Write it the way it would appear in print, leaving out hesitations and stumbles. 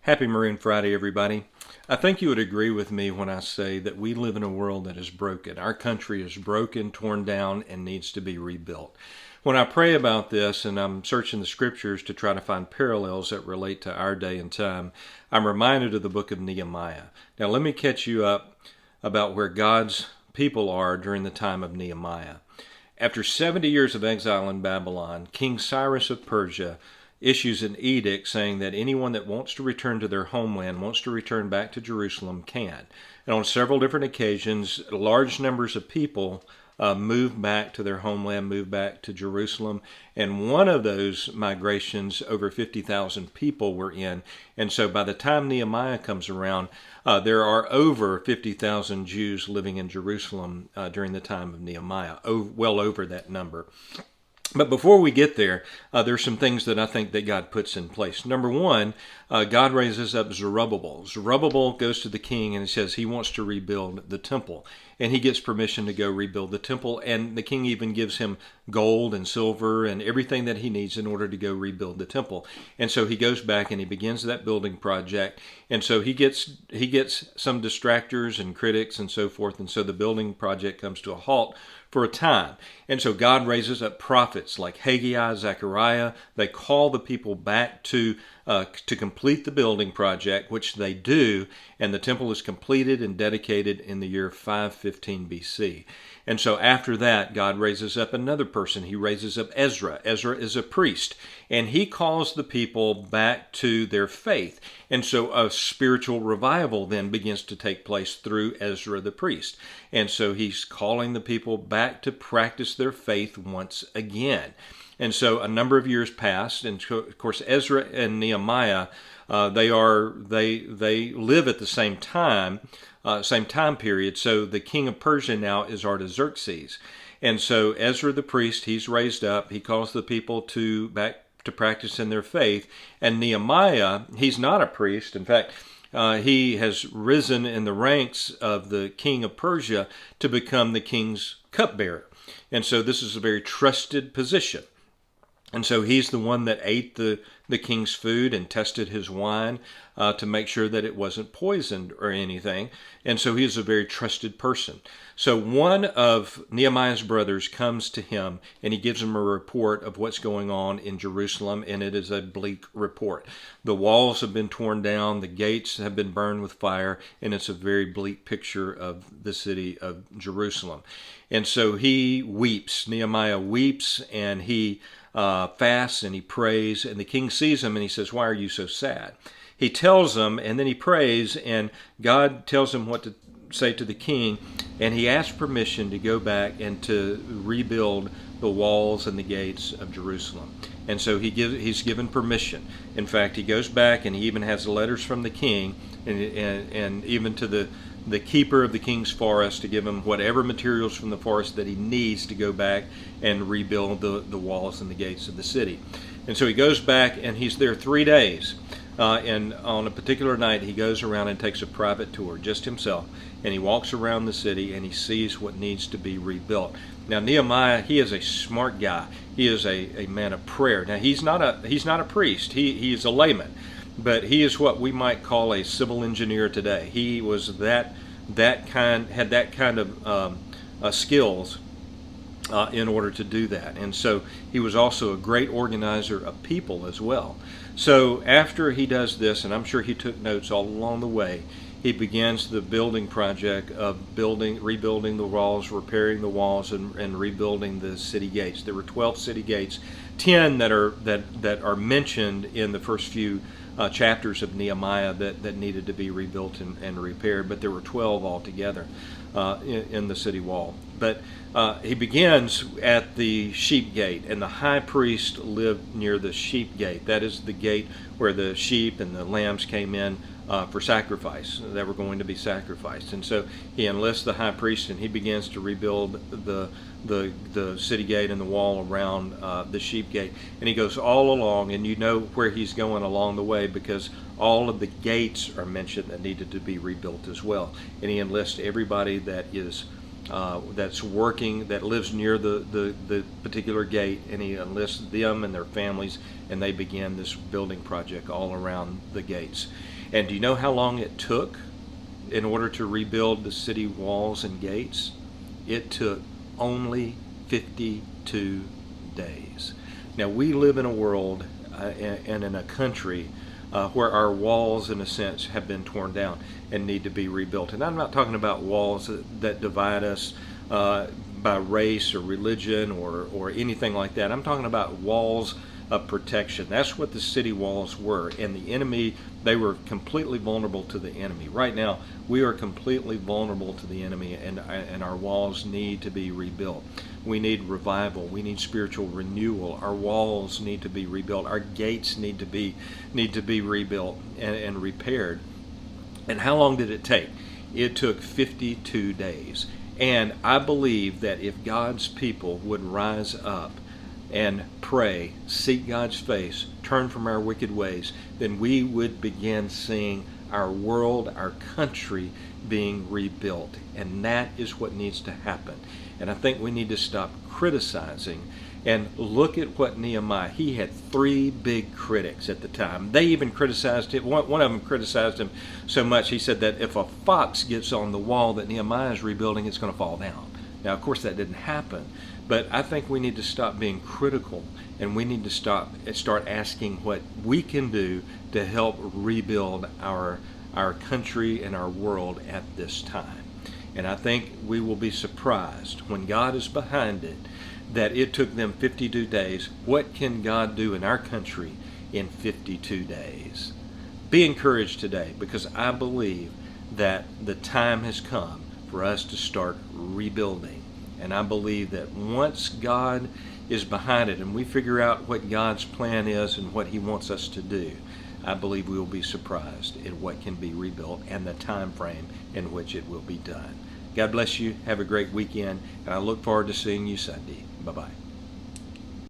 Happy Maroon Friday, everybody. I think you would agree with me when I say that we live in a world that is broken. Our country is broken, torn down, and needs to be rebuilt. When I pray about this and I'm searching the scriptures to try to find parallels that relate to our day and time, I'm reminded of the book of Nehemiah. Now, let me catch you up about where God's people are during the time of Nehemiah. After 70 years of exile in Babylon, King Cyrus of Persia issues an edict saying that anyone that wants to return to their homeland, wants to return back to Jerusalem, can. And on several different occasions, large numbers of people moved back to their homeland, moved back to Jerusalem. And one of those migrations, over 50,000 people were in. And so by the time Nehemiah comes around, there are over 50,000 Jews living in Jerusalem during the time of Nehemiah, well over that number. But before we get there, there's some things that I think that God puts in place. Number one, God raises up Zerubbabel. Zerubbabel goes to the king and he says he wants to rebuild the temple. And he gets permission to go rebuild the temple. And the king even gives him gold and silver and everything that he needs in order to go rebuild the temple. And so he goes back and he begins that building project. And so he gets some distractors and critics and so forth. And so the building project comes to a halt for a time. And so God raises up prophets like Haggai, Zechariah. They call the people back to complete the building project, which they do, and the temple is completed and dedicated in the year 515 BC. And so after that, God raises up another person. He raises up Ezra. Ezra is a priest, and he calls the people back to their faith. And so a spiritual revival then begins to take place through Ezra the priest. And so he's calling the people back to practice their faith once again. And so a number of years passed, and of course Ezra and Nehemiah, they live at the same time period. So the king of Persia now is Artaxerxes. And so Ezra the priest, he's raised up. He calls the people back to practice in their faith. And Nehemiah, he's not a priest. In fact, he has risen in the ranks of the king of Persia to become the king's cupbearer. And so this is a very trusted position. And so he's the one that ate the king's food and tested his wine to make sure that it wasn't poisoned or anything. And so he is a very trusted person. So one of Nehemiah's brothers comes to him and he gives him a report of what's going on in Jerusalem, and it is a bleak report. The walls have been torn down, the gates have been burned with fire, and it's a very bleak picture of the city of Jerusalem. And so he weeps. Nehemiah weeps, and he fasts and he prays, and the king sees him and he says, "Why are you so sad?" He tells him, and then he prays, and God tells him what to say to the king, and he asks permission to go back and to rebuild the walls and the gates of Jerusalem. And so he's given permission. In fact, he goes back and he even has letters from the king and even to the keeper of the king's forest to give him whatever materials from the forest that he needs to go back and rebuild the walls and the gates of the city. And so he goes back and he's there 3 days. And on a particular night, he goes around and takes a private tour, just himself. And he walks around the city and he sees what needs to be rebuilt. Now, Nehemiah, he is a smart guy. He is a man of prayer. Now, he's not a priest. He is a layman. But he is what we might call a civil engineer today. He was had that kind of skills in order to do that. And so he was also a great organizer of people as well. So after he does this, and I'm sure he took notes all along the way, he begins the building project of rebuilding the walls, repairing the walls, and rebuilding the city gates. There were 12 city gates, 10 that are mentioned in the first few chapters of Nehemiah that needed to be rebuilt and repaired, but there were 12 altogether in the city wall. But he begins at the sheep gate, and the high priest lived near the sheep gate. That is the gate where the sheep and the lambs came in for sacrifice, that were going to be sacrificed. And so he enlists the high priest, and he begins to rebuild the city gate and the wall around the sheep gate. And he goes all along, and you know where he's going along the way because all of the gates are mentioned that needed to be rebuilt as well. And he enlists everybody that is that's working, that lives near the particular gate, and he enlists them and their families, and they begin this building project all around the gates. And do you know how long it took in order to rebuild the city walls and gates? It took only 52 days. Now, we live in a world and in a country where our walls, in a sense, have been torn down and need to be rebuilt. And I'm not talking about walls that divide us by race or religion or anything like that. I'm talking about walls of protection. That's what the city walls were. And the enemy, they were completely vulnerable to the enemy. Right now, we are completely vulnerable to the enemy, and our walls need to be rebuilt. We need revival. We need spiritual renewal. Our walls need to be rebuilt. Our gates need to be rebuilt and repaired. And how long did it take? It took 52 days. And I believe that if God's people would rise up and pray, seek God's face, turn from our wicked ways, then we would begin seeing our world, our country being rebuilt. And that is what needs to happen. And I think we need to stop criticizing and look at what Nehemiah, he had 3 big critics at the time. They even criticized him. One of them criticized him so much, he said that if a fox gets on the wall that Nehemiah is rebuilding, it's going to fall down. Now, of course, that didn't happen. But I think we need to stop being critical, and we need to start asking what we can do to help rebuild our country and our world at this time. And I think we will be surprised when God is behind it that it took them 52 days. What can God do in our country in 52 days? Be encouraged today, because I believe that the time has come for us to start rebuilding. And I believe that once God is behind it and we figure out what God's plan is and what he wants us to do, I believe we will be surprised at what can be rebuilt and the time frame in which it will be done. God bless you. Have a great weekend, and I look forward to seeing you Sunday. Bye-bye.